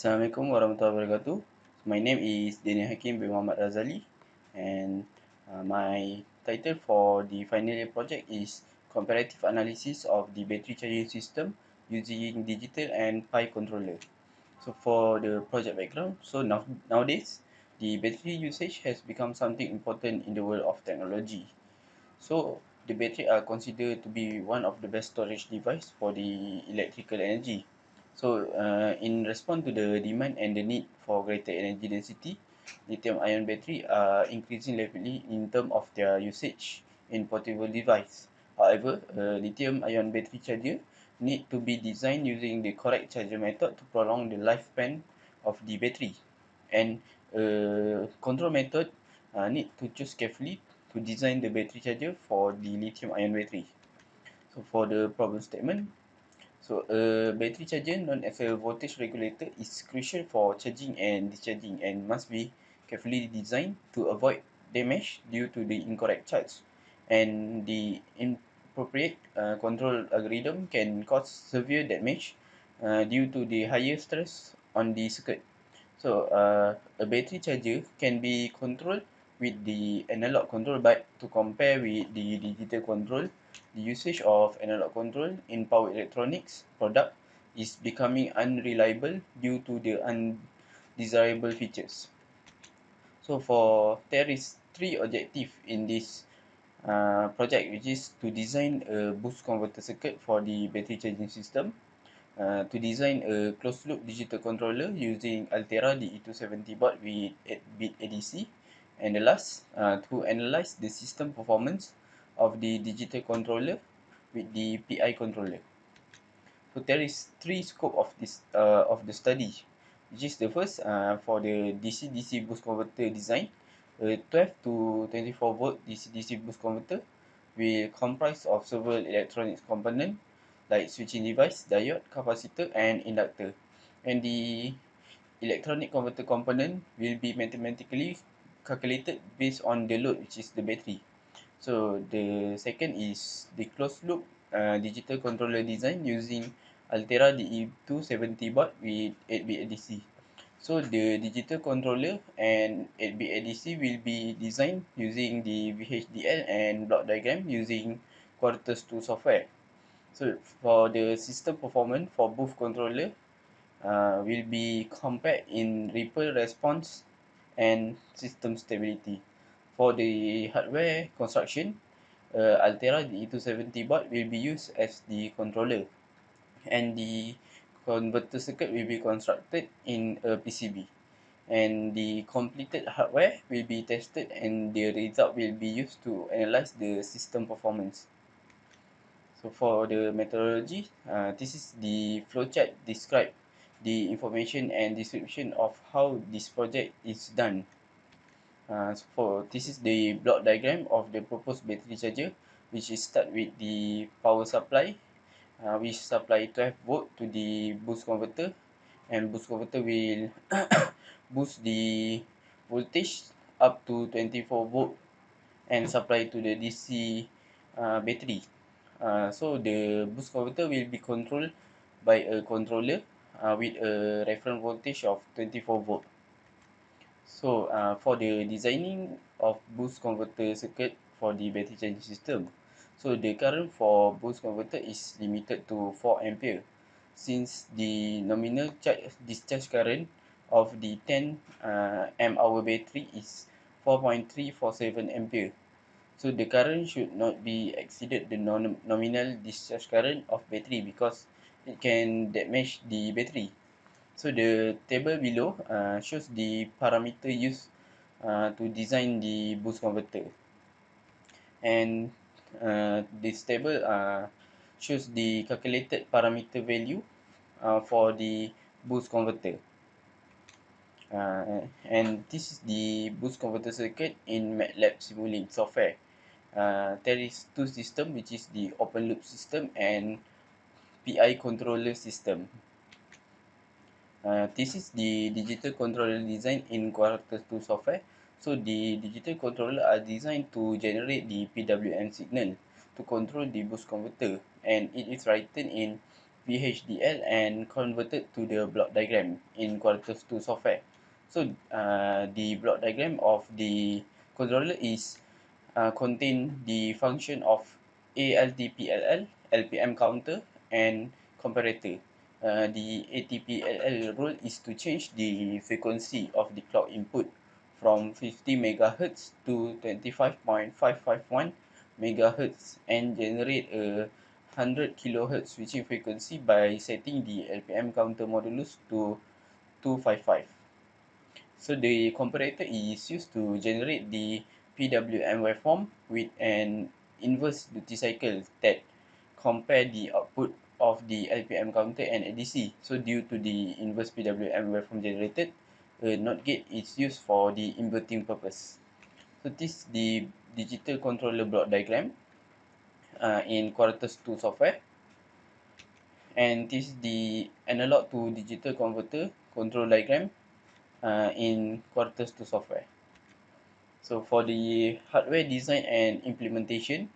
Assalamualaikum warahmatullahi wabarakatuh. My name is Daniel Hakim bin Muhammad Razali, and my title for the final year project is Comparative Analysis of the Battery Charging System using Digital and Pi Controller. So for the project background, nowadays the battery usage has become something important in the world of technology. So the battery are considered to be one of the best storage device for the electrical energy. So in response to the demand and the need for greater energy density, lithium-ion battery are increasing rapidly in terms of their usage in portable device. However, lithium-ion battery charger need to be designed using the correct charger method to prolong the lifespan of the battery, and control method need to choose carefully to design the battery charger for the lithium-ion battery. So for the problem statement, so a battery charger known as a voltage regulator is crucial for charging and discharging and must be carefully designed to avoid damage due to the incorrect charge. And the inappropriate control algorithm can cause severe damage due to the higher stress on the circuit. So a battery charger can be controlled with the analog control, but to compare with the digital control, the usage of analog control in power electronics product is becoming unreliable due to the undesirable features. So there is three objectives in this project, which is to design a boost converter circuit for the battery charging system, to design a closed loop digital controller using Altera DE270 board with 8-bit ADC, and the last, to analyze the system performance of the digital controller with the PI controller. So there is three scope of this of the study, which is the first, for the DC-DC boost converter design. A 12 to 24 volt DC-DC boost converter will comprise of several electronics components like switching device, diode, capacitor, and inductor. And the electronic converter component will be mathematically calculated based on the load, which is the battery. So the second is the closed loop digital controller design using Altera DE270 board with 8-bit ADC. So the digital controller and 8-bit ADC will be designed using the VHDL and block diagram using Quartus 2 software. So for the system performance for both controller will be compared in ripple response and system stability. For the hardware construction, Altera DE270 board will be used as the controller, and the converter circuit will be constructed in a PCB, and the completed hardware will be tested and the result will be used to analyze the system performance. So for the methodology, this is the flowchart describe the information and description of how this project is done. This is the block diagram of the proposed battery charger, which is start with the power supply, which supply 12 volt to the boost converter, and boost converter will boost the voltage up to 24 volt and supply to the DC battery. So the boost converter will be controlled by a controller with a reference voltage of 24 volt. So for the designing of boost converter circuit for the battery charging system, so the current for boost converter is limited to 4 ampere, since the nominal discharge current of the 10 amp-hour battery is 4.347 ampere. So the current should not be exceeded the nominal discharge current of battery, because it can damage the battery. So the table below shows the parameter used to design the boost converter, and this table shows the calculated parameter value for the boost converter. And this is the boost converter circuit in MATLAB Simulink software. There is two systems, which is the open loop system and PI controller system. This is the digital controller design in Quartus 2 software. So the digital controller are designed to generate the PWM signal to control the boost converter, and it is written in VHDL and converted to the block diagram in Quartus 2 software. So the block diagram of the controller is contain the function of ALTPLL, LPM counter, and comparator. The ATPLL rule is to change the frequency of the clock input from 50 MHz to 25.551 MHz and generate a 100 kHz switching frequency by setting the LPM counter modulus to 255. So the comparator is used to generate the PWM waveform with an inverse duty cycle that compare the output of the LPM counter and ADC. So due to the inverse PWM waveform generated, a NOT gate is used for the inverting purpose. So this is the digital controller block diagram in Quartus 2 software. And this is the analog to digital converter control diagram in Quartus 2 software. So for the hardware design and implementation,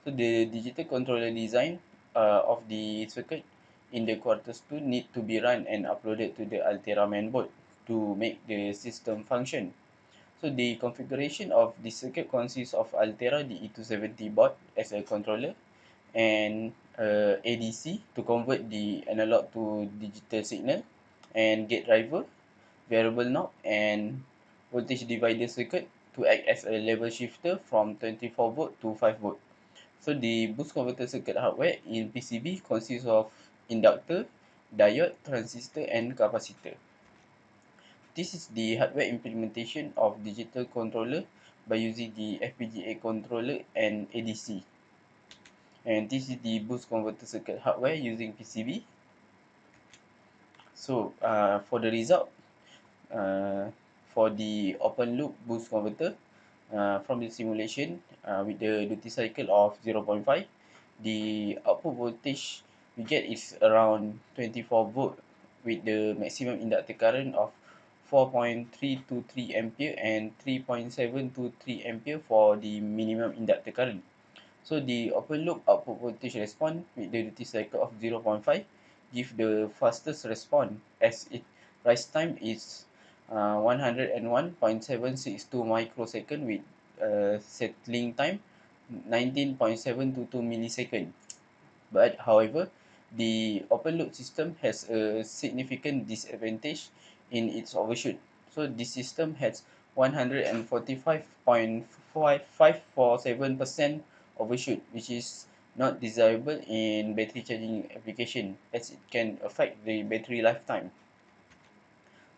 so the digital controller design of the circuit in the Quartus 2 need to be run and uploaded to the Altera mainboard to make the system function. So the configuration of the circuit consists of Altera DE270 board as a controller and ADC to convert the analog to digital signal, and gate driver, variable knob, and voltage divider circuit to act as a level shifter from 24 volt to 5 volt. So the boost converter circuit hardware in PCB consists of inductor, diode, transistor, and capacitor. This is the hardware implementation of digital controller by using the FPGA controller and ADC. And this is the boost converter circuit hardware using PCB. So for the result, uh, for the open loop boost converter from the simulation with the duty cycle of 0.5, the output voltage we get is around 24 volt with the maximum inductor current of 4.323 ampere and 3.723 ampere for the minimum inductor current. So the open loop output voltage response with the duty cycle of 0.5 give the fastest response as its rise time is 101.762 microsecond with settling time 19.722 millisecond. But however, the open loop system has a significant disadvantage in its overshoot. So this system has 145.547% overshoot, which is not desirable in battery charging application as it can affect the battery lifetime.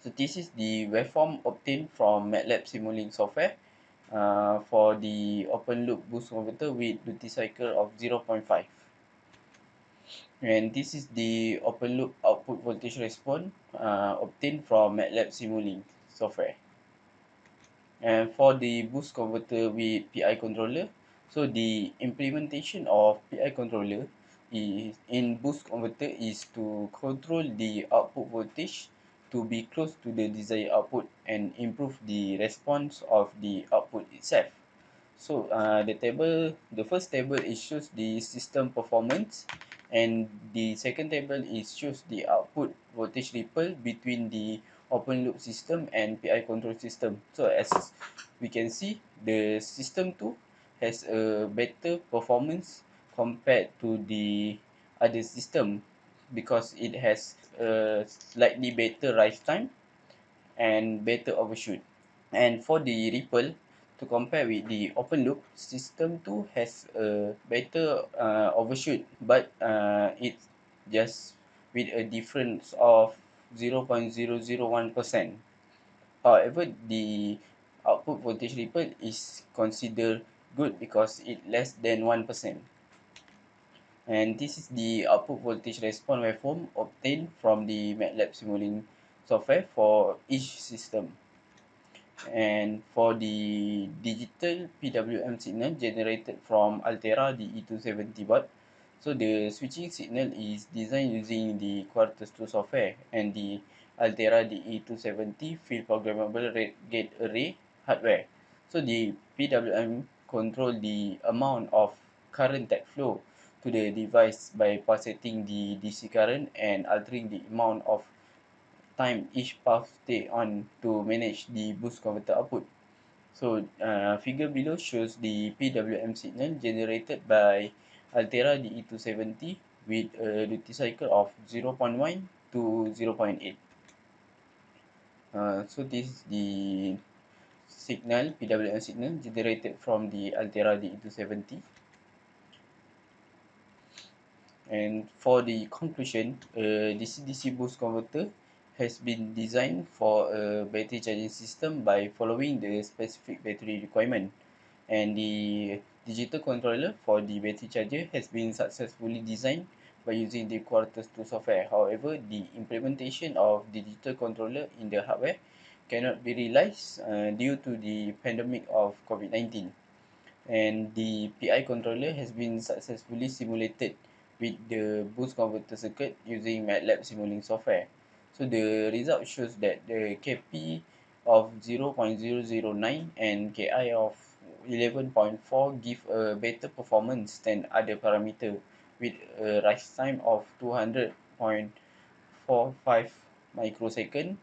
So this is the waveform obtained from MATLAB Simulink software for the open loop boost converter with duty cycle of 0.5. And this is the open loop output voltage response obtained from MATLAB Simulink software. And for the boost converter with PI controller, so the implementation of PI controller is in boost converter is to control the output voltage to be close to the desired output and improve the response of the output itself. So the first table is shows the system performance, and the second table is shows the output voltage ripple between the open loop system and PI control system. So as we can see, the system 2 has a better performance compared to the other system because it has a slightly better rise time and better overshoot. And for the ripple, to compare with the open loop, system 2 has a better overshoot, but it's just with a difference of 0.001%. However, the output voltage ripple is considered good because it less than 1%. And this is the output voltage response waveform obtained from the MATLAB Simulink software for each system. And for the digital PWM signal generated from Altera DE270 board, so the switching signal is designed using the Quartus 2 software and the Altera DE270 field programmable gate array hardware. So the PWM control the amount of current that flow to the device by pulsating the DC current and altering the amount of time each path stay on to manage the boost converter output. So figure below shows the PWM signal generated by Altera DE270 with a duty cycle of 0.1 to 0.8. So this is the signal, PWM signal generated from the Altera DE270. And for the conclusion, a DC-DC boost converter has been designed for a battery charging system by following the specific battery requirement. And the digital controller for the battery charger has been successfully designed by using the Quartus 2 software. However, the implementation of digital controller in the hardware cannot be realized due to the pandemic of COVID-19. And the PI controller has been successfully simulated with the boost converter circuit using MATLAB simulating software. So the result shows that the KP of 0.009 and KI of 11.4 give a better performance than other parameter with a rise time of 200.45 microsecond,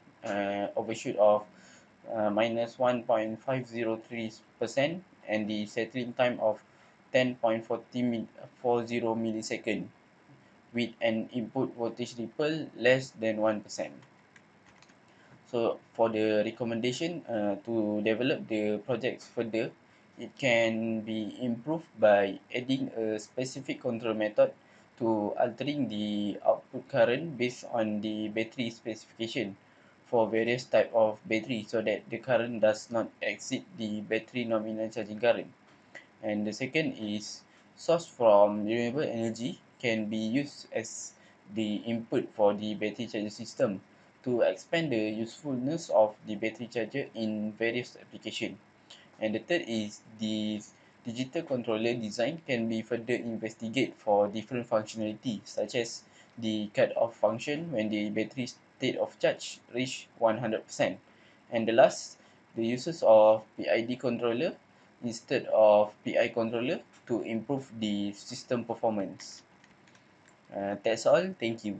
overshoot of minus 1.503%, and the settling time of 10.40 millisecond with an input voltage ripple less than 1%. So for the recommendation to develop the projects further, it can be improved by adding a specific control method to altering the output current based on the battery specification for various type of battery so that the current does not exceed the battery nominal charging current. And the second is source from renewable energy can be used as the input for the battery charger system to expand the usefulness of the battery charger in various applications. And the third is the digital controller design can be further investigated for different functionality such as the cut-off function when the battery state of charge reach 100%. And the last, the uses of PID controller instead of PI controller to improve the system performance. That's all. Thank you.